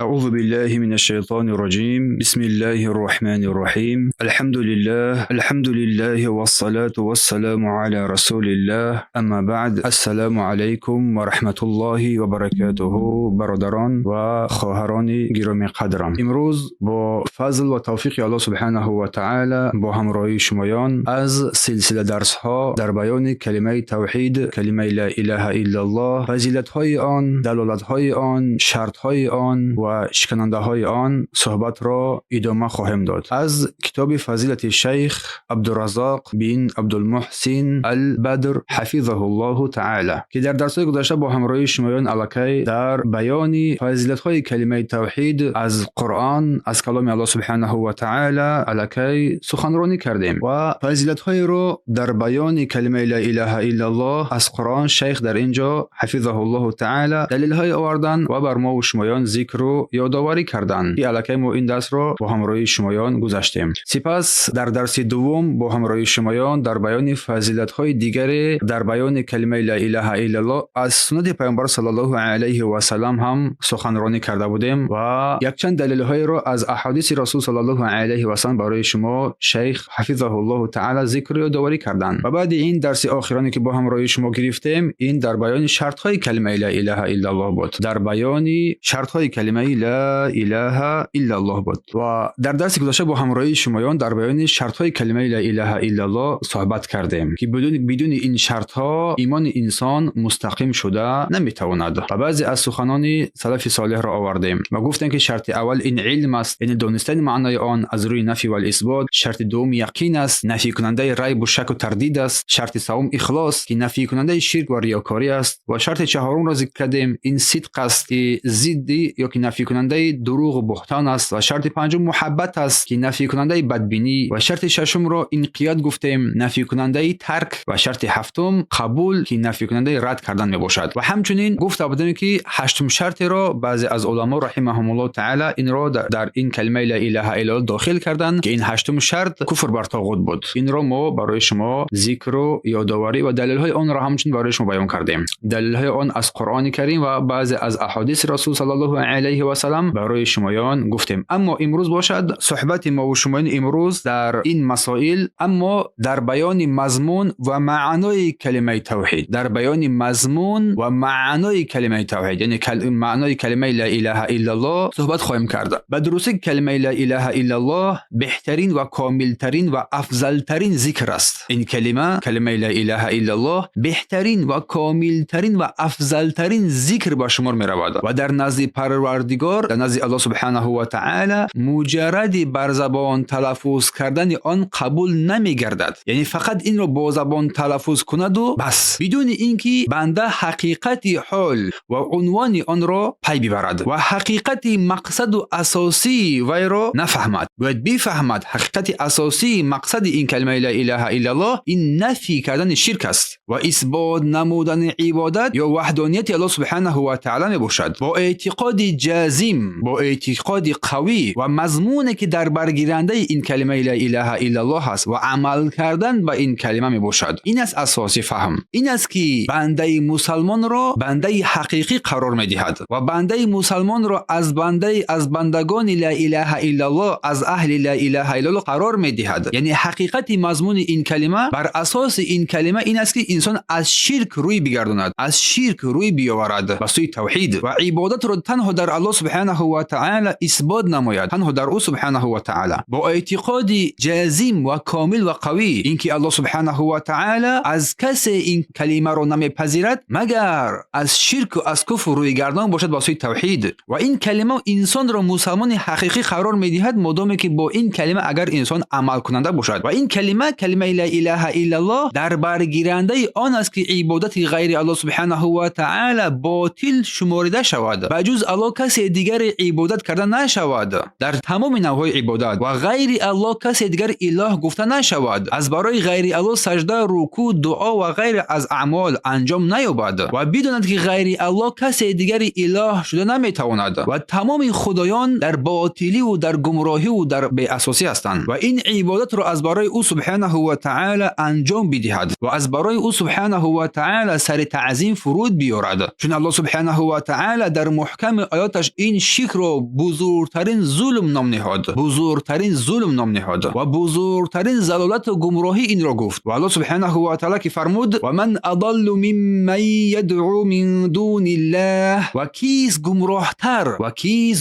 أعوذ بالله من الشيطان الرجيم. بسم الله الرحمن الرحيم. الحمد لله والصلاة والسلام على رسول الله. أما بعد، السلام عليكم ورحمة الله وبركاته. برادران و خواهران گرامی قدرم، امروز با فضل و توفیق الله سبحانه و تعالی با همراهی شمایان از سلسله درس ها در بیان کلمه توحید، کلمه لا اله الا الله، فضیلت های آن، دلالت های آن، شرط های آن و شکننده های آن صحبت را ادامه خواهیم داد. از کتاب فضیلت شیخ عبدالرزاق بن عبدالمحسن البدر حفظه الله تعالی که در درس گذشته با همراهی شمایان الکی در بیان فضیلت های کلمه توحید از قرآن، از کلام الله سبحانه و تعالی الکی سخنرانی کردیم و فضیلت های را در بیان کلمه لا اله الا الله از قرآن شیخ در اینجا حفظه الله تعالی دلیل های آوردن و بر ما و شمایان ذکر و یادآوری کردن که الکی ما این درس را با همراهی شمایان گذاشتیم. سپس در درس دوم با همراهی شمایان در بیان فضیلت های دیگر در بیان کلمه لا اله الا الله از سنت پیامبر صلی الله علیه و سلم هم سخنرانی کرده بودیم و یک چند دلیل های را از احادیث رسول صلی الله علیه و سلم برای شما شیخ حفظه الله تعالی ذکر و یادآوری کردن. و بعد این درس آخرانی که با همراهی شما گرفتیم، این در بیان شرط های کلمه لا اله الا الله بود، در بیان شرط های کلمه لا اله الا الله بود. و در درس گذشته با همراهی شمایان در بیان شرط های کلمه لا اله الا الله صحبت کردیم که بدون این شرط ها ایمان انسان مستقیم شده نمیتواند. و بعضی از سخنان سلف صالح را آوردیم و گفتن که شرط اول این علم است، یعنی دانستن معنای آن از روی نفی و اثبات. شرط دوم یقین است، نفی کننده ریب و شک و تردید است. شرط سوم اخلاص که نفی کننده شرک و ریاکاری است. و شرط چهارم را ذکر کردیم، این صدق است که ضد یا که نفی کننده دروغ و بهتان است. و شرط پنجم محبت است که نفی کننده بدبینی. و شرط ششم را انقیاد گفتیم، نفی کننده ترک. و شرط هفتم قبول که نفی کننده رد کردن میباشد. و همچنین گفته بودیم که هشتم شرط را بعضی از علما رحمهم الله تعالی این را در این کلمه لا اله الا الله داخل کردند که این هشتم شرط کفر بر طاغوت بود. این را ما برای شما ذکر و یادآوری و دلیل های آن را همچنین برای شما بیان کردیم. دلیل های آن از قرآن کریم و بعضی از احادیث رسول صلی الله علیه و سلم برای شمایان گفتیم. اما امروز باشد صحبت ما و شمایان امروز در این مسائل، اما در بیان مضمون و معنای کلمه توحید، در بیان مضمون و معنای کلمه توحید، یعنی معنای کلمه لا اله الا الله صحبت خواهیم کرد. به درستی کلمه لا اله الا الله بهترین و کاملترین و افضلترین ذکر است. این کلمه لا اله الا الله بهترین و کاملترین و افضلترین ذکر به شمار می رود و در نزد پروردگار، در نزد الله سبحانه و تعالی مجرد بر زبان تلفظ کردن آن قبول نمی گردد. یعنی فقط این رو با زبان تلفظ کند و بس، بدون اینکه بنده حقیقت حال و عنوان آن را پی ببرد و حقیقت مقصد و اساسی وی را نفهمد. باید بفهمد حقیقت اساسی مقصد این کلمه لا اله الا الله این نفی کردن شرک است و اثبات نمودن عبادت یا وحدانیت الله سبحانه و تعالی می باشد با اعتقاد جازم، با اعتقاد قوی و مضمونی که در برگیرنده این کلمه لا اله الا الله است و عمل کردن به این کلمه می باشد. این است اساسی فهم. این است که بنده مسلمان را بنده حقیقی قرار می دهد و بنده مسلمان را از بندگان لا اله الا الله، از اهل لا اله الا الله قرار می دهد. یعنی حقیقت مضمون این کلمه، بر اساس این کلمه این است که انسان از شرک روی بگرداند، از شرک روی بیاورد به سوی توحید و عبادت را تنها در الله سبحانه و تعالی اثبات نماید، تنها در او سبحانه و تعالی با اعتقاد جازم و کامل و قوی اینکه الله سبحانه و تعالی از کسی این کلمه را نمیپذیرد مگر از شرک و از کفر روی گردان باشد به سوی توحید. و این کلمه انسان را مسلمان حقیقی قرار میدهد مادامی که با این کلمه اگر انسان عمل کننده باشد. و این کلمه لا اله الا الله در برگیرنده آن است که عبادت غیر الله سبحانه و تعالی باطل شمارده شود، بجز الله کسی دیگر عبادت کرده نشود در تمام نوعهای عبادت و غیر الله کسی دیگر اله گفته نشود، از برای غیر الله سجده، رکوع، دعا و غیر از اعمال انجام نیابد و بداند که غیر الله کسی دیگر اله شده نمیتواند و تمام خدایان در باطلی و در گمراهی و در بی اساسی هستند و این عبادت را از برای او سبحانه و تعالی انجام بدهد و از برای او سبحانه و تعالی سر تعظیم فرود بیارد. چون الله سبحانه و تعالی در محکم آیاتش گذاشت این شرک رو بزرگترین ظلم نام نهاد، بزرگترین ظلم نام نهاد و بزرگترین ضلالت و گمراهی این را گفت. و الله سبحانه و تعالی که فرمود و من اضل ممن یدعو من دون الله، و کیست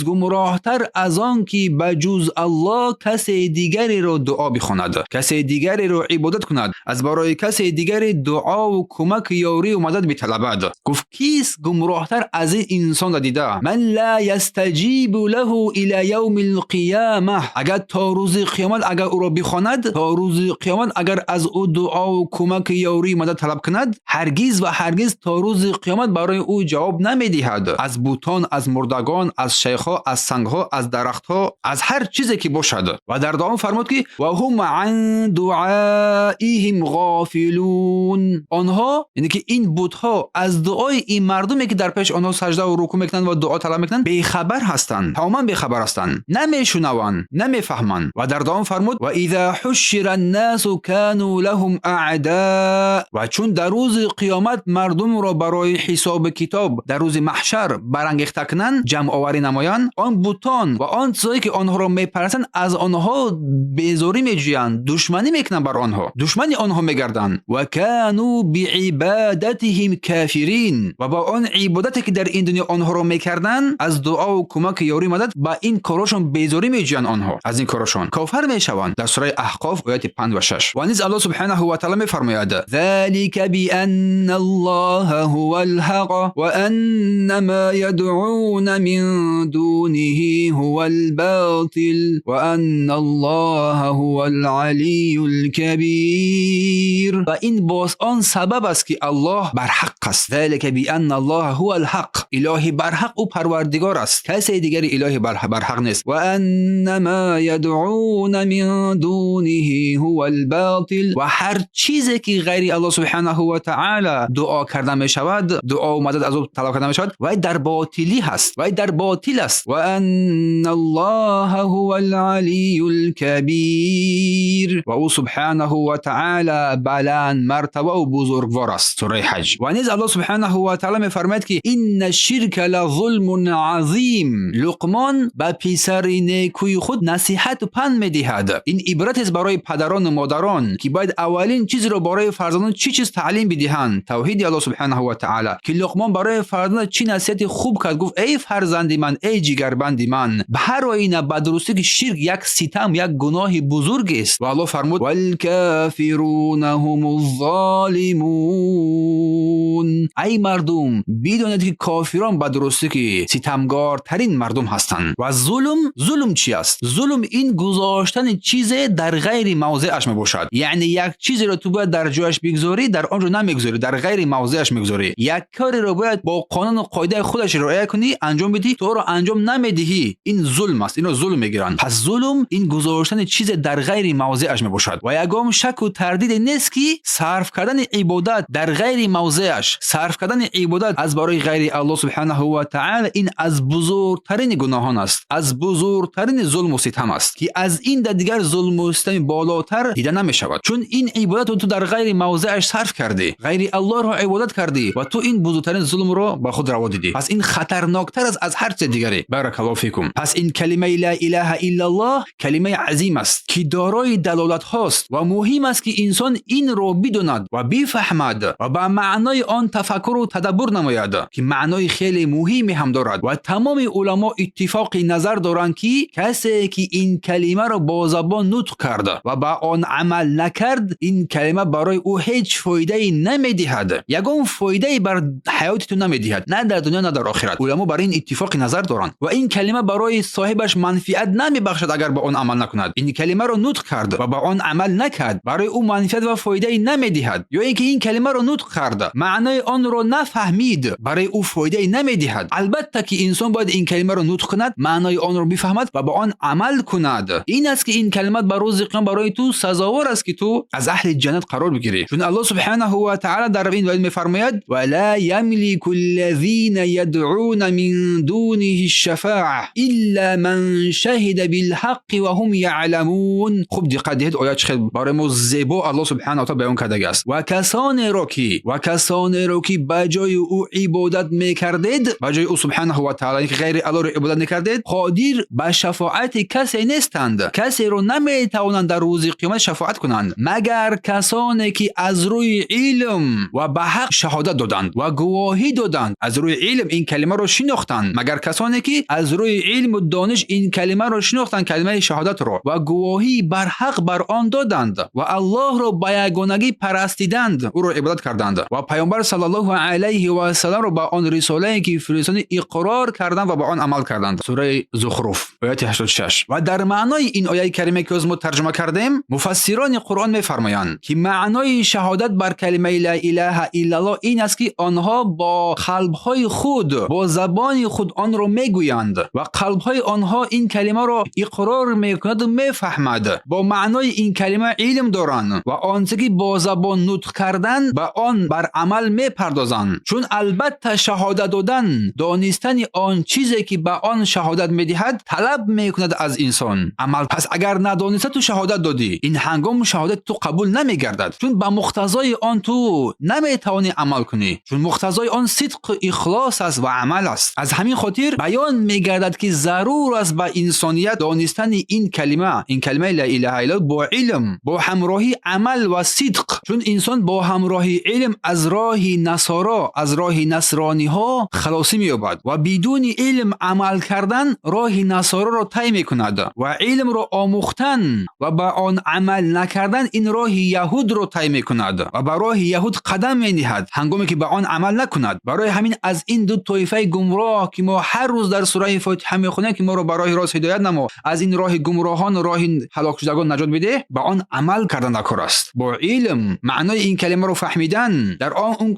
گمراهتر از آن که بجز الله کسی دیگری رو دعا بخواند، کسی دیگری رو عبادت کند، از برای کسی دیگری دعا و کمک یاری و مدد بطلبد. گفت کیست گمراهتر از این انسان را دیده؟ من لا یستجیب له الی یوم القیامه، اگر تا روز قیامت اگر او را بخواند، تا روز قیامت اگر از او دعا و کمک یاری مدد طلب کند، هرگز و هرگز تا روز قیامت برای او جواب نمیدهد. از بوتان، از مردگان، از شیخها، از سنگها، از درختها، از هر چیزی که باشد. و در دعا فرمود که و هم عن دعائهم غافلون، آنها یعنی که این بت‌ها از دعای این مردمی که در پیش آنها سجده و رکوع میکنند و دعا طلب میکنند بیخبر هستند، تماما بیخبر هستند، نمیشنوند، نمیفهمند. و در دعا فرمود و اذا حشر الناس كانوا لهم اعداء، و چون در روز قیامت مردم را برای حساب کتاب در روز محشر برانگیخته کنند، جمع آوری نمایند، آن بتان و آن چیزایی که آنها را میپرستند از آنها بیزاری میجویند، دشمنی میکنند بر آنها، دشمنی آنها میگردند. و كانوا بعبادتهم کافرین، و با آن عبادتی که در این دنیا آنها را میکردند از دعا و کمک یاری مدد، با این کارشون بیزاری میجویند، آنها از این کارشون کافر میشوند. در سوره احقاف آیات 5 و 6. و نیز الله سبحانه و تعالی میفرماید ذلك بان الله هو الحق و ان ما يدعون من دونه هو الباطل و ان الله هو العلی الكبیر. و این باز آن سبب است که الله برحق است. ذلك بان الله هو الحق، الهی برحق او پروردگار است، کسی دیگری الهی برحق نیست. و ان ما يدعون من دونه هو الباطل، و هر چیزی که غیر الله سبحانه و تعالی دعا کرده می شود، دعا و مدد از او طلب کرده می شود، و در باطلی هست، و در باطل است. و ان الله هو العلی الكبیر، و او سبحانه و تعالی بلند مرتبه و بزرگوار است. سوره حج. و نیز الله سبحانه و تعالی می فرماید که ان الشرک لظلم عظیم، لقمان به پسر نیکوی خود نصیحت و پند می دهد. این عبرت است برای پدران و مادران که باید اولین چیز را برای فرزندان چی چیز تعلیم بدهند، توحید الله سبحانه و تعالی. که لقمان برای فرزندان چی نصیحت خوب کرد، گفت ای فرزند من، ای جگربند من، به هر آینه بدرستی که شرک یک ستم، یک گناه بزرگ است. و الله فرمود والکافرون هم الظالمون، ای مردم بدانید که کافران بدرستی که ستمگار ترین مردم هستند. و ظلم چی است؟ ظلم این گذاشتن چیز در غیر موضعش می باشد. یعنی یک چیزی رو تو باید در جایش بگذاری، در آنجا نمیگذاری، در غیر موضعش میگذاری. یک کاری رو باید با قانون و قاعده خودش رعایت کنی، انجام بدی، تو رو انجام نمیدهی، این ظلم است، اینو ظلم میگیرن. پس ظلم این گذاشتن چیز در غیر موضعش می باشد. و یگام شک و تردید نیست که صرف کردن عبادت در غیر موضعش، صرف کردن عبادت از برای غیر الله سبحانه و تعالی، این از بزرگترین گناهان است، از بزرگترین ظلم و ستم است که از این دیگر ظلم و ستم بالاتر دیده نمی شود. چون این عبادت رو تو در غیر موضعش صرف کردی، غیر الله رو عبادت کردی و تو این بزرگترین ظلم رو با خود روا دیدی. پس این خطرناکتر از هر چیز دیگری. بارک الله فیکم. پس این کلمه لا اله الا الله کلمه عظیم است که دارای دلالت هاست و مهم است که انسان این رو بداند و بفهمد و با معنای آن تفکر و تدبر نماید که معنای خیلی مهمی هم دارد. و تمام علما اتفاق نظر دارند که کسی که این کلمه را با زبان نطق کرده و با آن عمل نکرد، این کلمه برای او هیچ فایده نمیدهد، یگان فایده بر حیات تو نمیدهد، نه در دنیا نه در آخرت. علما بر این اتفاق نظر دارند و این کلمه برای صاحبش منفعت نمیبخشد اگر با آن عمل نکند. این کلمه را نطق کرد و با آن عمل نکرد، برای او منفعت و فایده نمیدهد. یا اینکه این کلمه را نطق کرد، معنای آن را نفهمید، برای او فایده نمیدهد. البته که انسان باید این کلمه را نطق کند، معنای آن را بفهمد و با آن عمل کند. این است که این کلمات بر روز قیامت برای تو سزاوار است که تو از اهل جنت قرار بگیری. چون الله سبحانه و تعالی در این آیه میفرماید ولا یملک الذین یدعون من دونه الشفاعه الا من شهد بالحق و هم یعلمون. خوب دقت دهید، آیه خیلی برای ما زیبا الله سبحانه و تعالی بیان کرده است. و کسانی را که بجای او عبادت میکردید، بجای او سبحانه و تعالی که غیر الله رو عبادت نکردید قادر به شفاعت کسی نیستند. کسی رو نمیتوانند در روز قیامت شفاعت کنند مگر کسانی که از روی علم و به حق شهادت دادند و گواهی دادند. از روی علم این کلمه رو شناختند، مگر کسانی که از روی علم و دانش این کلمه رو شناختند، کلمه شهادت رو، و گواهی بر حق بر آن دادند و الله رو به یگانگی پرستیدند، او رو عبادت کردند و پیامبر صلی الله علیه و سلم رو به آن رساله‌ای که فرستاد اقرار کردند و به آن عمل کردند. سوره زخرف آیه 86. و در معنای این آیه کریمه که ما ترجمه کردیم، مفسران قرآن می‌فرمایند که معنای شهادت بر کلمه لا اله الا الله این است که آنها با قلب‌های خود، با زبان خود آن را میگویند و قلب‌های آنها این کلمه را اقرار می‌کند و می‌فهمد. با معنای این کلمه علم دارند و آنچه که با زبان نطق کردن به آن بر عمل می‌پردازند. چون البته شهادت دادن دانستن آن چیزی که به آن شهادت می‌دهد طلب می‌کند از انسان عمل. پس اگر ندانسته تو شهادت دادی، این هنگام شهادت تو قبول نمی‌گردد، چون به مقتضای آن تو نمی‌توانی عمل کنی، چون مقتضای آن صدق و اخلاص است و عمل است. از همین خاطر بیان می‌گردد که ضرور است به انسانیت دانستن این کلمه لا اله الا الله با علم، با همراهی عمل و صدق. چون انسان با همراهی علم از راه نصارا، از راه نصرانی ها خلاصی می‌یابد و بدون علم عمل کردن راه نصارا را طی می‌کند و علم را آموختن و به آن عمل نکردن این راه یهود را طی می‌کند و به راه یهود قدم می‌نهد هنگامی که به آن عمل نکند. برای همین از این دو طایفه گمراه که ما هر روز در سوره فاتحه می‌خونیم که ما را به راه راست هدایت نما، از این راه گمراهان و راه هلاک شدگان نجات بده، به آن عمل کردن کار است. با علم معنای این کلمه رو فهمیدن،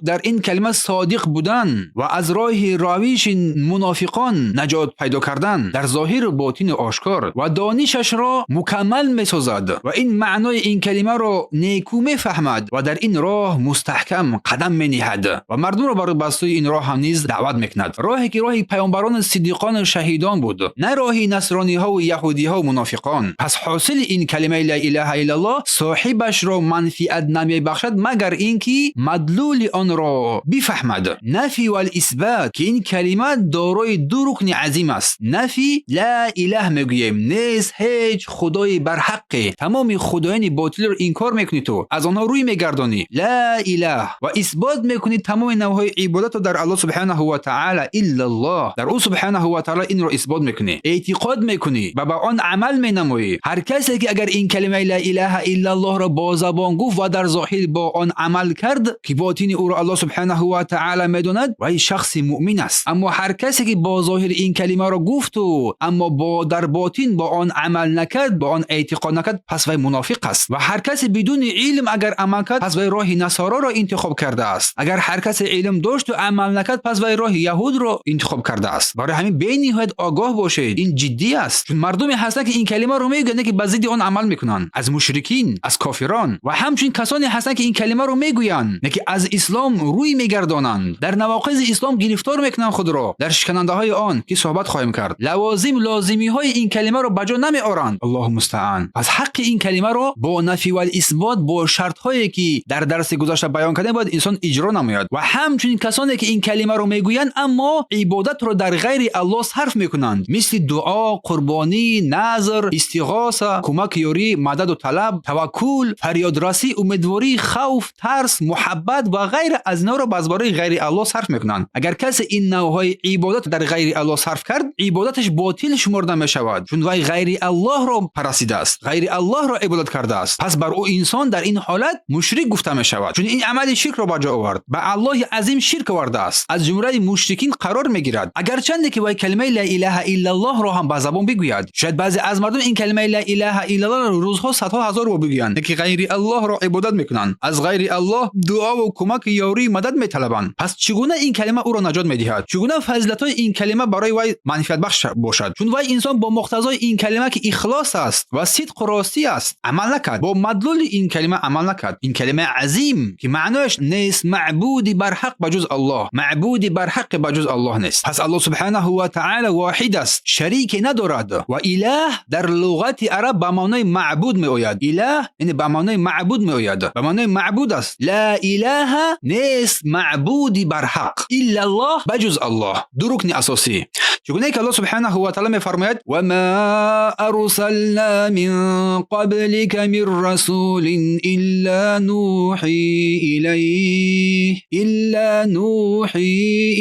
در این کلمه صادق بودن و از راه رویش منافقان نجات پیدا کردن در ظاهر و باطن آشکار و دانشش را مکمل می‌سازد و این معنای این کلمه رو نیکو می‌فهمد و در این راه مستحکم قدم می‌نهد و مردم را برای بسته این راه هم نیز دعوت می‌کند. راهی که راه پیامبران، صدیقان و شهیدان بود، نه راه نصرانی‌ها و یهودی‌ها و منافقان. پس حاصل این کلمه لا اله الا الله صاحبش را منفعت نمی‌بخشد مگر اینکه مدلول آن را بفهمد. نفی و اثبات که این کلمه دارای دو رکن عظیم است. نفی لا اله میگوییم، نیست هیچ خدای بر حق، تمام خدایان باطل رو انکار میکنی، تو از آنها روی میگردانی. لا اله و اثبات میکنی تمام نوعهای عبادت رو در الله سبحانه و تعالی الا الله، در او سبحانه و تعالی این رو اثبات میکنی، اعتقاد میکنی و به آن عمل مینمایی. هر کسی که اگر این کلمه لا اله الا الله را با زبان گفت و در ظاهر با آن عمل کرد که باطن او را الله سبحانه و تعالی میداند و این شخص مؤمن است. اما هر کسی که با ظاهر این کلمه را گفت و اما با در باطن با آن عمل نکرد، با آن اعتقاد نکرد، پس وی منافق است. و هر کسی بدون علم اگر عمل کرد، پس وی راه نصارا را انتخاب کرده است. اگر هر کسی علم داشت و عمل نکرد، پس وی راه یهود را انتخاب کرده است. برای همین به نهایت آگاه باشید، این جدی است. چون مردمی هستند که این کلمه رو میگن که بزدی آن عمل میکنن، از مشرکین، از کافران، و همچنین کسانی هستند که این کلمه رو میگویند که از اسلام روی میگردانند، در نواقض اسلام گرفتار میکنند خود را، در شکننده های آن که صحبت خواهیم کرد، لازمی های این کلمه رو بجا نمیآورند. الله مستعان. پس حق این کلمه رو با نفی و اثبات، با شرط هایی که در درس گذشته بیان کردیم، باید انسان اجرا نماید. و همچنین کسانی که این کلمه رو میگویند اما عبادت رو در غیر الله صرف میکنند، مثل دعا، قربانی، نذر، استغاثه، کمک یاری، مدد و طلب، توکل، فریاد رسی، امیدواری، خوف، ترس، محبت و غیر از اینا رو بازباره غیر الله صرف میکنند. اگر کسی این نوعهای عبادت در غیر الله صرف کرد، عبادتش باطل شمرده می شود، چون وی غیر الله را پرستیده است، غیر الله را عبادت کرده است. پس بر او انسان در این حالت مشرک گفته می شود، چون این عمل شرک را بجا آورد، به الله عظیم شرک آورده است، از جمله مشرکین قرار می گیرد. اگر چند که وی کلمه لا اله الا الله را هم به زبان بگوید، شاید بعضی از مردم این کلمه لا اله الا الله را روزها صدها هزار بار بگویند که غیر الله را عبادت میکنند، از غیر الله دعا و کمک یاری مدد میطلبند. پس چگونه این کلمه او را نجات میدهد؟ چگونه فضیلت های این کلمه برای وی منفعت بخش باشد؟ چون وی انسان با مقتضای این کلمه که اخلاص است و صدق و راستی است عمل نکرد، با مدلول این کلمه عمل نکرد. این کلمه عظیم که معنیش نیست معبودی بر حق بجز الله، معبودی بر حق بجز الله نیست. پس الله سبحانه و تعالی واحد است، شریک ندارد و اله در لغت عرب به معنای معبود می آید. اله یعنی به معنای معبود می آید، به معنای معبود است. لا اله نیست معبودی بر حق الا الله بجز الله. دو رکن اساسی. چگونه که الله سبحانه و تعالی میفرماید و ما ارسلنا من قبلك من رسول الا نوحی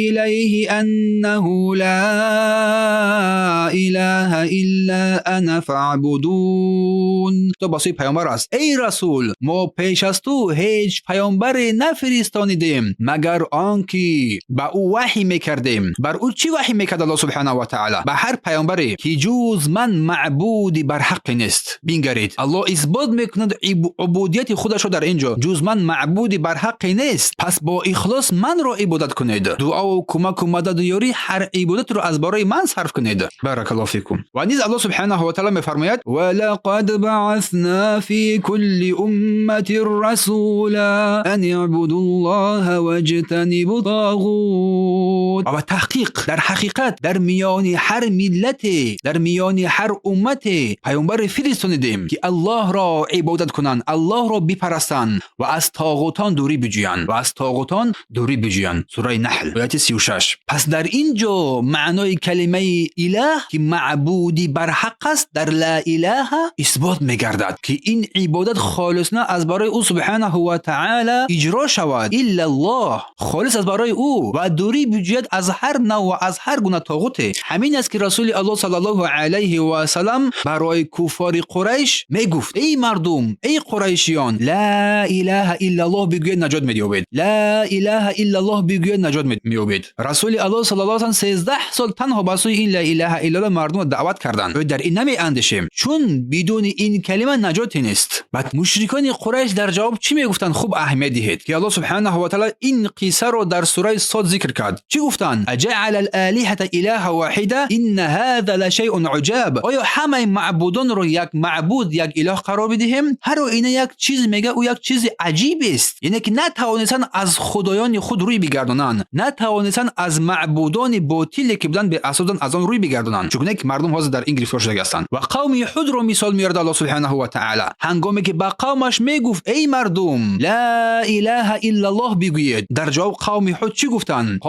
الیه انه لا اله الا انا فاعبدون. تو باسوی پیامبر است ای رسول ما پیش از تو هیچ پیامبری نفرستانیدیم مگر آنکه با او وحی میکردیم. بر او چی وحی میکرد الله سبحانه و تعالی؟ به هر پیامبری که جز من معبودی بر حق نیست. بینگرید الله اثبات میکند عبودیت خودش رو در اینجا، جز من معبودی بر حق نیست، پس با اخلاص من را عبادت کنید. دعا و کمک و مدد و یاری هر عبادت رو از برای من صرف کنید. بارک الله فیکم. و نیز الله سبحانه و تعالی میفرماید ولقد بعثنا فی کل امه رسولا ان اعبدوا الله واجتنبوا الطاغوت. و تحقیق در حقیقت در میان هر ملت، در میان هر امت پیامبر فرستادیم که الله را عبادت کنند، الله را بپرستند و از طاغوتان دوری بجویند. سوره نحل آیه 36. پس در اینجا معنای کلمه اله که معبودی بر حق است در لا اله اثبات میگردد که این عبادت خالصانه از برای او سبحانه و تعالی اجرا شود، الا الله، خالص از برای او، و دوری بجوید از هر نوع و از هر گونه طاغوت. همین است که رسول الله صلی الله علیه و سلم برای کفار قریش میگفت ای مردم، ای قریشیان، لا اله الا الله بگوید نجات می‌یابید، لا اله الا الله بگوید نجات می‌یابید. رسول الله صلی الله علیه و سلم 13 سال تنها به سوی این لا اله الا الله مردم دعوت کردند. در این نمی اندیشیم چون بدون این کلمه نجاتی نیست. بعد مشرکان قریش در جواب چی میگفتند؟ خوب اهمیت دهید که الله سبحانه و تعالی این قصه رو در سوره صاد ذکر کرد. چی گفتند؟ اجعل الالهه اله واحده ان هذا لشیء عجاب. آیا همه معبودان رو یک معبود، یک اله قرار بدهیم؟ هر اینا یک چیز میگه او یک چیز عجیب است، یعنی که نتوانستن از خدایان خود روی بگردانند، نتوانستن از معبودان باطلی که بودن به اساسن از آن روی بگردانند، چون که مردم حاضر در این گرفتار شده هستند. و قوم یحود رو مثال میارد الله سبحانه و تعالی هنگامی که با قومش میگفت ای مردم لا اله الا الله بگویید. در جواب قوم یحود چی گفتند؟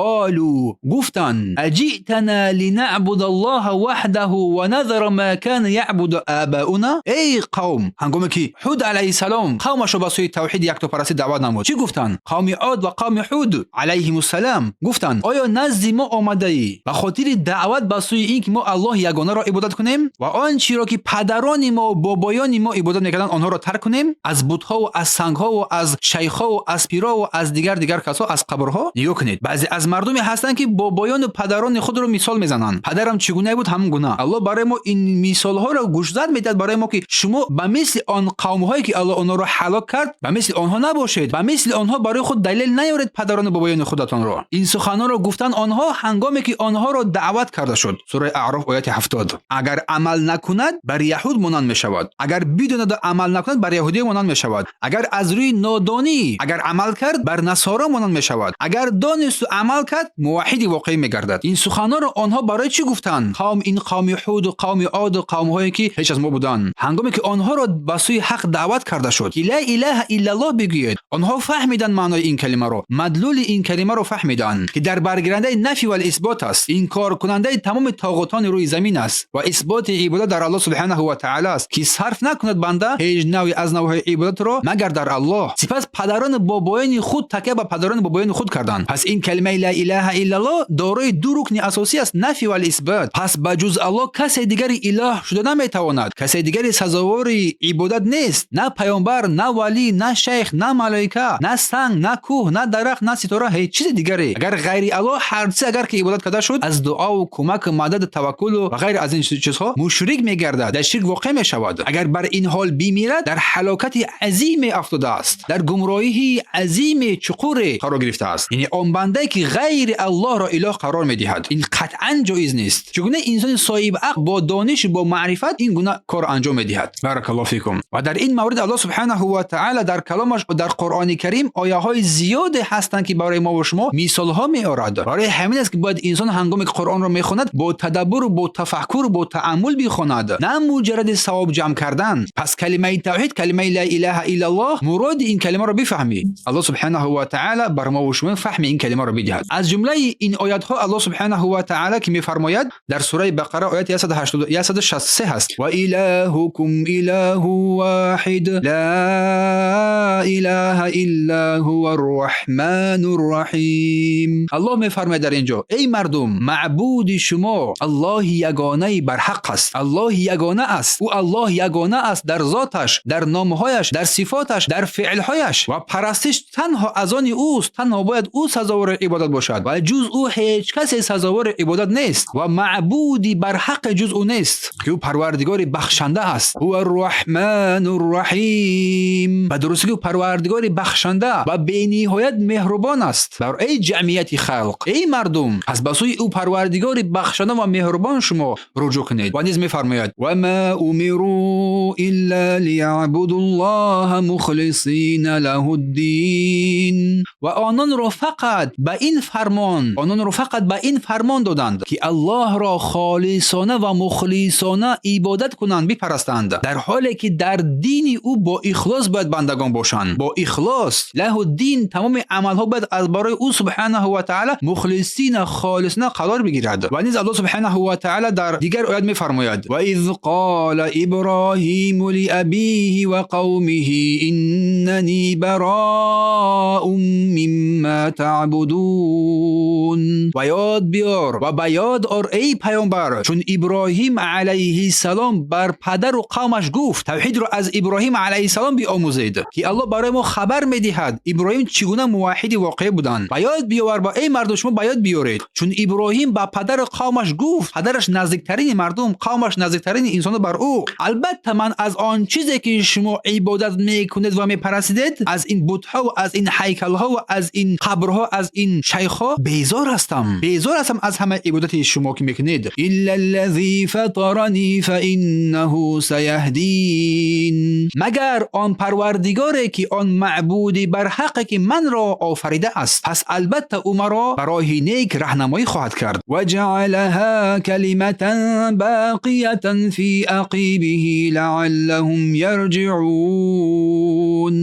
گفتند اجئتنا لنعبد الله وحده ونذر ما كان يعبد آباؤنا. ای قوم، هنگامی که هود علیه السلام قومش رو به سوی توحید یکتاپرستی دعوت نمود، چی گفتند؟ قوم عاد و قوم هود علیهم السلام گفتند آیا نزد ما آمده ای به خاطر دعوت به سوی این که ما الله یگانه را عبادت کنیم و آنچه را که پدران ما و بابایان ما عبادت میکردند آنها را ترک کنیم، از بت‌ها و از سنگ‌ها و از شیخ‌ها و از پیرا و از دیگر کسا، از قبرها؟ نگاه کنید، بعضی از مردمی هستند که بابایان و پدران خود رو مثال میزنند. پدرم چگونه بود همون گونه. الله برای ما این مثال‌ها را گوشزد میداد برای ما که شما به مثل آن قوم‌هایی که الله آنها را هلاک کرد به مثل آنها نباشید، به مثل آنها برای خود دلیل نیارید پدران و بابایان خودتان را. این سخنان را گفتن آنها هنگامی که آنها را دعوت کرده شد. سوره اعراف آیه 70. اگر عمل نکند بر یهود مانند میشود، اگر بدون عمل نکند بر یهودی مانند میشود، اگر از روی نادانی اگر عمل کرد بر نصارا مانند میشود، اگر دانست و عمل کرد موحد واقعی میگردد. این سخنان را آنها برای چی گفتند؟ این قوم یهود و قوم عاد و قوم‌هایی که هیچ از ما بودند، هنگامی که آنها را به سوی حق دعوت کرده شد که لا اله الا الله بگویید، آنها فهمیدند معنای این کلمه را، مدلول این کلمه را فهمیدند که در برگیرنده نفی و اثبات است، این کار کننده تمام طاغوتان روی زمین است و اثبات عبادت در الله سبحانه و تعالی است که صرف نکند بنده هیچ نوعی از نوع عبادت را مگر در الله. سپس پدران بابایان خود تکیه به پدران بابایان خود کردند. پس این کلمه لا اله الا الله دارای دو رکن اساسی است، نفی و اثبات. پس بجز الله کسی دیگری اله شده نمیتواند، کسی دیگری سزاوار عبادت نیست، نه پیامبر، نه ولی، نه شیخ، نه ملائکه، نه سنگ، نه کوه، نه درخت، نه ستاره، هیچ چیز دیگری. اگر غیر الله هر چیز اگر که عبادت کرده شد از دعا و کمک و مدد توکل و غیر از این چیزها مشرک میگردد، در شرک واقع میشود. اگر بر این حال بمیرد در هلاکت عظیم افتاده است، در گمراهی عظیم چقور قرار گرفته است. یعنی آن بنده که غیر الله را اله قرار میدهد، این قطعا جایز نیست. چگونه انسان صاحب عقل با دانش با معرفت این گونه کار انجام میدهد. بارک الله فیکم. و در این مورد الله سبحانه و تعالی در کلامش و در قرآن کریم آیه های زیاد هستند که برای ما و شما مثال ها میآورد. برای همین است که باید انسان هنگامی که قرآن را میخواند با تدبر و با تفکر و با تأمل بخواند، نه مجرد ثواب جمع کردن. پس کلمه توحید، کلمه لا اله الا الله، مراد این کلمه را بفهمی. الله سبحانه و تعالی بر ما و شما فهم این کلمه را بدهد. از جمله این آیات آیات‌ها الله سبحانه و تعالی که می‌فرماید در سوره بقره آیت 163 هست و الهکم اله واحد لا اله الا هو الرحمن الرحیم. الله می‌فرماید در اینجا ای مردم معبود شما الله یگانه بر حق است. الله یگانه است. او الله یگانه است در ذاتش، در نامهایش، در صفاتش، در فعلهایش و پرستش تنها از آن اوست. تنها باید او سزاوار عبادت باشد و جز او هیچ کسی سزاوار عبادت نیست و معبودی بر حق جز او نیست که او پروردگار بخشنده است. او الرحمن الرحیم، به درستی او پروردگار بخشنده و بی‌نهایت مهربان است بر ای جمعیت خلق. ای مردم از بسوی او پروردگار بخشنده و مهربان شما رجوع کنید. و نیز می‌فرماید و ما امروا الا لیعبدوا الله مخلصین له الدین. و آنان را فقط به این فرمان دادند که الله را خالصانه و مخلصانه عبادت کنند، بپرستند، در حالی که در دین او با اخلاص باید بندگان باشند. با اخلاص له الدین تمام عملها باید از برای او سبحانه و تعالی مخلصین خالصانه قرار بگیرد. و نیز الله سبحانه و تعالی در دیگر آیات می‌فرماید و اذ قال ابراهیم لابیه و قومه اننی براء مما تعبدون. و یاد بیار و به یاد آر ای پیامبر چون ابراهیم علیه السلام بر پدر و قومش گفت توحید را از ابراهیم علیه السلام بیاموزید که الله برای ما خبر میدهد ابراهیم چگونه موحد واقعی بودند. و یاد بیار با ای مردم شما به یاد بیارید چون ابراهیم با پدر و قومش گفت، پدرش نزدیکترین مردم، قومش نزدیکترین انسان بر او، البته من از آن چیزی که شما عبادت میکنید و میپرستید از این بت‌ها و از این هیکل‌ها و از این قبرها از این شیخ‌ها بیزار هستم از همه عبادت شما که میکنید. الا الذی فطرنی فانه سیهدین، مگر آن پروردگاری که آن معبودی بر حق که من را آفریده است، پس البته او مرا برای نیک راهنمایی خواهد کرد. و جعلها کلمة باقیة فی عقیبه لعلهم یرجعون.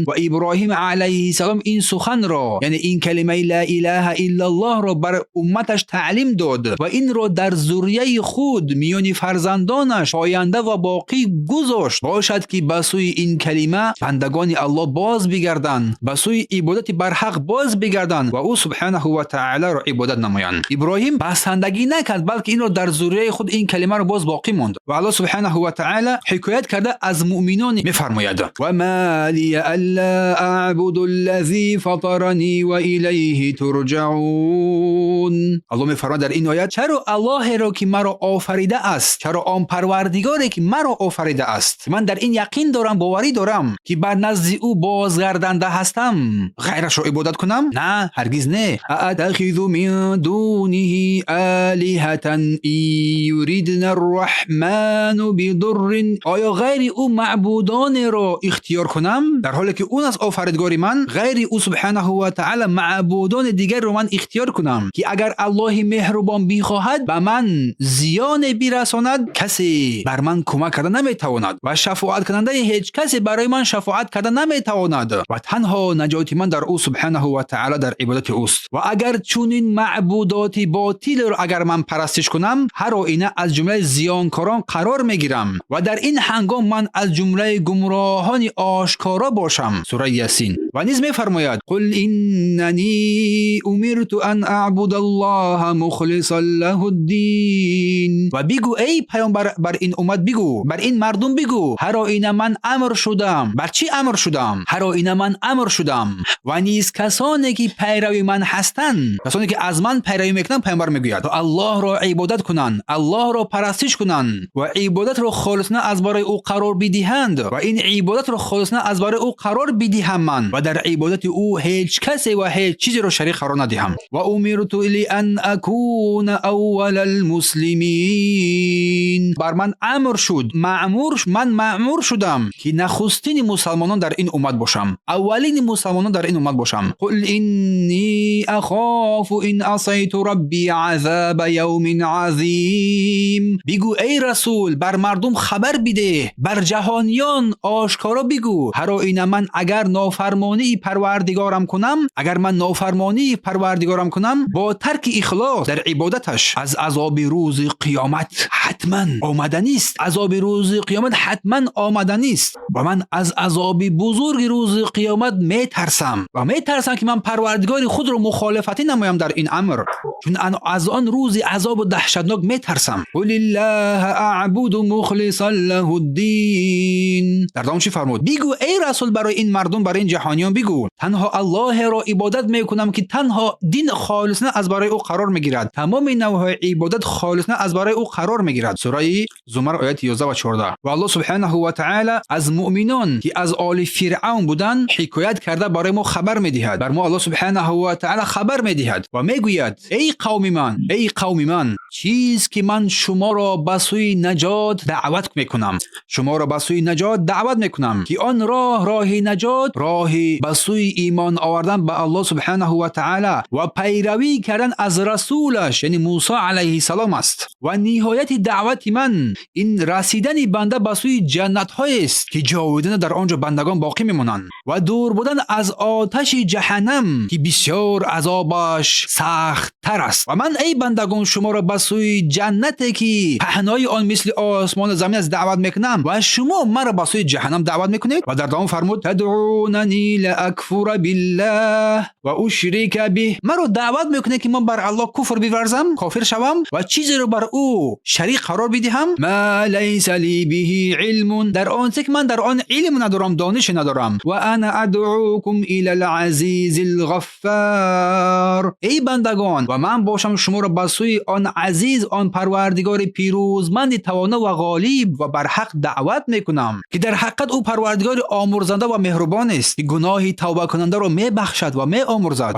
و ابراهیم علیه السلام این سخن را یعنی این کلمه لا اله الا الله را بر امتش تعلیم داد و این را در ذریه خود میان فرزندانش پاینده و باقی گذاشت باشد که به سوی این کلمه بندگان الله باز بگردند، به سوی عبادت بر حق باز بگردند و او سبحانه و تعالی را عبادت نمایند. ابراهیم بسندگی نکرد بلکه این را در ذریه خود این کلمه را باز باقی ماند. و الله سبحانه و تعالی حکایت کرده از مؤمنان میفرماید و ما لی الا اعبد الذی فطرنی و الیه ترجعون. الله میفرماید در این آیت چرا الله را که مرا آفریده است، چرا آن پروردگاری که مرا آفریده است، من در این یقین دارم، باوری دارم که بر نزد او بازگردنده هستم، غیرش را عبادت کنم؟ نه، هرگز نه. اتخذ من دونه آلهة یریدن الرحمن بضر، آیا غیر او معبودان را اختیار کنم در حالی که اون از آفریدگار من، غیر او سبحانه و تعالی معبودان دیگر رو من اختیار کنم که اگر الله مهربان بخواهد به من زیان برساند کسی بر من کمک کرده نمیتواند و شفاعت کننده هیچ کسی برای من شفاعت کرده نمیتواند و تنها نجات من در او سبحانه و تعالی در عبادت اوست. و اگر چونین معبودات باطل را اگر من پرستش کنم هر آینه از جمله زیانکاران قرار میگیرم و در این هنگام من از جمله گمراهان آشکارا باشم. سوره یاسین. و نیز میفرماید قل اننی امرت ان اعبد الله مخلصا له الدین. و بگو ای پیامبر بر این امت بگو، بر این مردم بگو هر آینه من امر شدم. بر چی امر شدم؟ هر آینه من امر شدم و نیز کسانی که پیروی من هستند، کسانی که از من پیروی میکنند، پیامبر میگوید الله را عبادت کنند، الله را پرستش کنند و عبادت را خالصانه از برای او قرار بدهند و این عبادت را خالصانه از برای او قرار بدهم من و در عبادت او هیچ کسی و هیچ چیزی را شریک قرار ندهم. و امرت لان اكون اول المسلمین، بر من امر شد، من مأمور شدم که نخستین مسلمانان در این امت باشم، اولین مسلمانان در این امت باشم. قل انی اخاف ان عصیت ربی عذاب یوم عظیم. بگو ای رسول بر مردم خبر بده، بر جهانیان آشکارا بگو هر آینه من اگر نافرمانی پروردگارم کنم با ترک اخلاص در عبادتش از عذاب روز قیامت حتما آمدنی است. عذاب روز قیامت حتما آمدنی است و من از عذاب بزرگ روز قیامت میترسم و میترسم که من پروردگار خود رو مخالفتی نمایم در این امر، چون از آن روز عذاب و دهشتناک میترسم. قل الله اعبد مخلصا له الدین. در دام چی فرمود؟ بگو ای رسول برای این مردم، برای این جهانیان بگو تنها الله را عبادت میکنم که تنها دین خالصانه از برای او قرار میگیرد، تمام نوعهای عبادت خالصانه از برای او قرار میگیرد. سوره زمر آیات 11 و 14. و الله سبحانه و تعالی از مؤمنان که از آل فرعون بودند حکایت کرده برای ما خبر میدهد. بر ما الله سبحانه و تعالی خبر میدهد و میگوید ای قوم من چیز که من شما را به سوی نجات دعوت میکنم، شما را به سوی نجات دعوت میکنم که آن راه نجات، راه به سوی ایمان آوردن به الله سبحانه و تعالی و پیروی کردن از رسولش یعنی موسی علیه السلام است. و نهایت دعوت من این رسیدن بنده به سوی جنت های است که جاودانه در آنجا بندگان باقی میمونند و دور بودن از آتش جهنم که بسیار عذابش سخت تر است. و من ای بندگان شما را به سوی جنتی که پهنای آن مثل آسمان و زمین از دعوت میکنم و شما مرا به سوی جهنم دعوت میکنید. و در دوام فرمود تدعوننی لاکفر بالله و اشرک به. مرا دعوت میکنه که من بر الله کفر بورزم، کافر شوم و چیزی رو بر او شریک قرار بدهم. ما لیس لی به علم، در آن که من در آن علم ندارم، دانش ندارم. و انا ادعوکم الی العزیز الغفار. ای بندگان و من باشم شما را به سوی آن عزیز، آن پروردگار پیروزمند توانا و غالب و بر حق دعوت میکنم که در حقیقت او پروردگار آمرزنده و مهربان است که گناه توبه کننده را میبخشد و میآمرزد.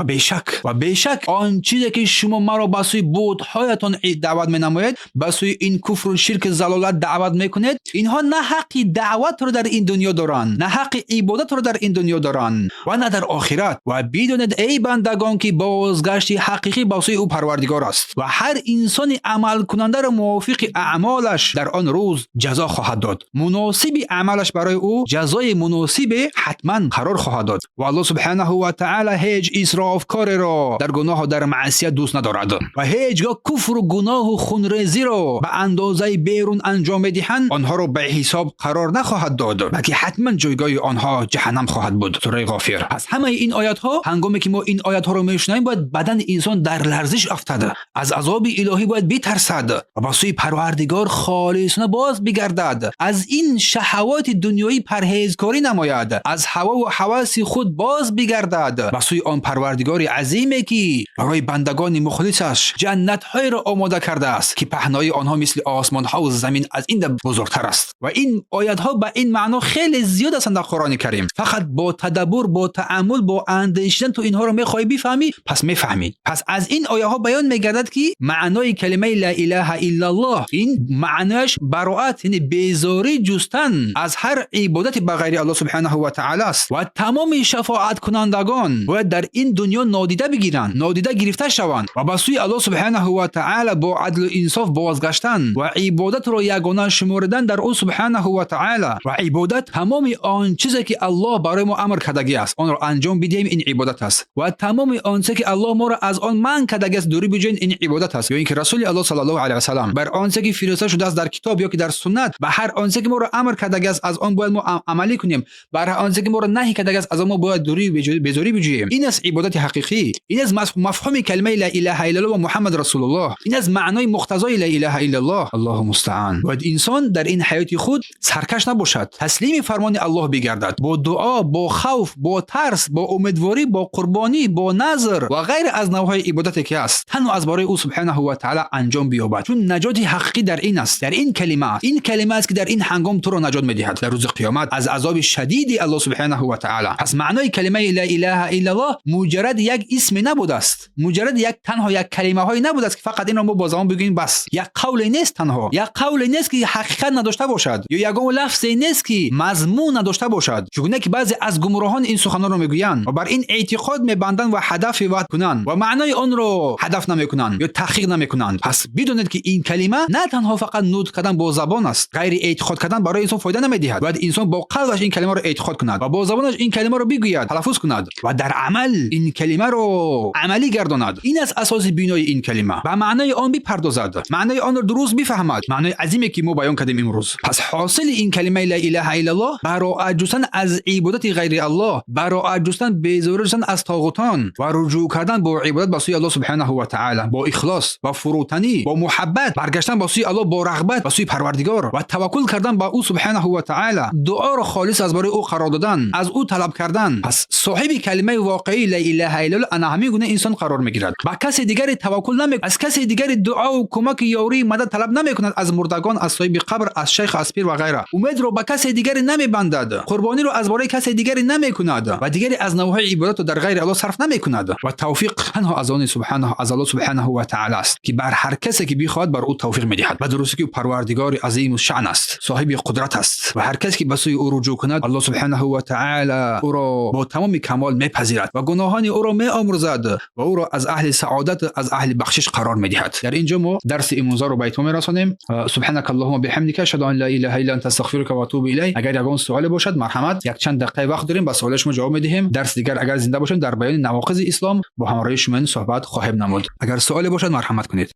و بیشک آن چیزی که شما مرا به سوی بت‌هایتان دعوت مینمایید، به سوی این کفر و شرک زلالت دعوت میکنید، اینها نه حق دعوت رو در این دنیا دارند، نه حق عبادت رو در این دنیا دارند و نه در آخرت. و بدونید ای بندگان که بازگشت حقیقی به سوی او پروردگار است و هر انسان عمل کننده را موافق اعمالش در آن روز جزا خواهد داد. مناسب عملش برای او جزای مناسب حتما قرار خواهد داد. و الله سبحانه و تعالی هیچ اسرافکار را در گناه و در معصیت دوست ندارد و هیچگاه کفر و گناه و خونریزی را به اندازه بیرون انجام میدهند آنها را به حساب قرار نخواهد داد، بلکه حتما جایگاه آنها جهنم خواهد بود. سوره غافر. پس همه این آیات ها هنگامی که ما این آیات ها رو میشنویم باید بدن انسان در لرزش افتاده، از عذاب الهی باید بترسد و با سوی پروردگار خالصانه باز بگردد، از این شهوات دنیایی پرهیزکاری نماید، از هوا و هوس خود باز بگردد به سوی آن پروردگار عظیمی که برای بندگان مخلصش جنت های را آماده کرده است که پهنای آنها مثل آسمان ها و زمین از این بزرگتر است. و این آیات ها به این معنا خیلی زیاد هستند در قرآن کریم. فقط با تدبر، با تأمل، با اندیشیدن تو اینها رو میخوای بفهمی، پس میفهمی. پس از این آیه ها بیان میگردد که معنای کلمه لا اله الا الله این معناش براءت، یعنی بیزاری جستن از هر عبادت به غیر الله سبحانه و تعالی است و تمام شفاعت کنندگان باید در این دنیا نادیده بگیرند، نادیده گرفته شوند و به سوی الله سبحانه و تعالی با عدل و انصاف بازگشتن و عبادت را یگانه شمردن در او سبحانه و تعالی. و عبادت تمام آن چیزی که الله برای ما امر کردگی است آن را انجام بدهیم، این عبادت است. و تمام آن چیزی که الله ما را از آن منع کردگی است دوری بجوین، این عبادت است. یا اینکه رسول الله صلی الله علیه و سلام بر آن چیزی که فرستاده شده است در کتاب یا که در سنت به هر آن چیزی که ما را امر کردگی است از آن باید ما عملی کنیم، بر آن چیزی که ما را نهی کردگی است از آن ما باید دوری بجوری بجوییم. این است عبادت حقیقی. این از مفهوم کلمه لا اله الا الله و محمد رسول الله. این از معنای مقتضای لا اله الا الله. الله مستعان. باید انسان در این حیات خود سرکش نباشد، تسلیم فرمان الله بگردد، با دعا، با خوف، با ترس، با امیدواری، با قربانی، با نظر و غیر از نوعهای عبادتی که است تنها از برای او سبحانه و تعالی انجام بیابد. چون نجات حقیقی در این است، در این کلمه است. این کلمه است که در این هنگام تو را نجات میدهد در روز قیامت از عذاب شدید الله سبحانه و تعالی. پس معنای کلمه لا اله الا الله مجرد یک اسم نبوده است، مجرد یک تنها یک کلمه های نبوده است که فقط این را ما با زبان بگوییم بس. یک قول نیست، تنها یک قول نیست که حقیقت نداشته باشد، یا یگان لفظ نیست که مضمون نداشته باشد. چگونه که بعضی از گمراهان این سخنان را میگویند و بر این اعتقاد میبندند و هدف وعد کنند و معنای آن را هدف نمیکنند یا تحقیق نمیکنند. کنند. پس بدونید که این کلمه نه تنها فقط نطق کردن با زبان است. غیر اعتقاد کردن برای انسان فایده نمیدهد. باید انسان با قلبش این کلمه رو اعتقاد کند و با زبانش این کلمه رو بگوید، تلفظ کند و در عمل این کلمه رو عملی گرداند. این از اساس بینای این کلمه و معنای آن بپردازد، معنای آن رو درست بفهمد، معنای عظیمی که ما بیان کردیم امروز. پس حاصل این کلمه لا اله الا الله براءت جستن از عبادت غیر الله، براءت جستن بیزار جستن از طاغوتان و رجوع کردن با عبادت به سوی الله سبحانه و تعالی، با اخلاص، با فروتنی، با محبت، برگشتن به سوی الله با رغبت به سوی پروردگار و توکل کردن به او سبحانه و تعالی، دعا را خالص از برای او قرار دادن، از او طلب کردن. پس صاحب کلمه واقعی لا اله الا الله انا همین گونه انسان قرار میگیرد. با کسی دیگری توکل نمیکند، از کسی دیگری دعا و کمک یاری مدد طلب نمیکند، از مردگان، از صاحب قبر، از شیخ، از پیر و غیره. امید رو به کسی دیگری نمیبندد، قربانی رو از برای کسی دیگری نمیکند و دیگری از نوع عبادت در غیر الله صرف نمیکند. و توفیق تنها از آن سبحانه، از الله سبحانه و تعالی است که بر هر کسی که بخواد بر او توفیق میدهد. و درسته که پروردگار عظیم الشأن است، صاحب قدرت است و هر کسی که به سوی او رجوع کند الله سبحانه و تعالی او را با تمام کمال میپذیرد و گناهان او را میآمرزد و او را از اهل سعادت، از اهل بخشش قرار میدهد. در اینجا ما درس امروز رو به اتمام میرسانیم. سبحانك اللهم وبحمدك اشهد ان لا اله الا انت استغفرك و اتوب الیک. اگر یگان سوال باشد مرحمت، یک چند دقیقه وقت داریم به سوالش ما جواب میدهیم. درس دیگر اگر زنده باشیم در بیان نواقض اسلام با همراهی شما صحبت خواهیم نمود. اگر سوالی باشد مرحمت کنید.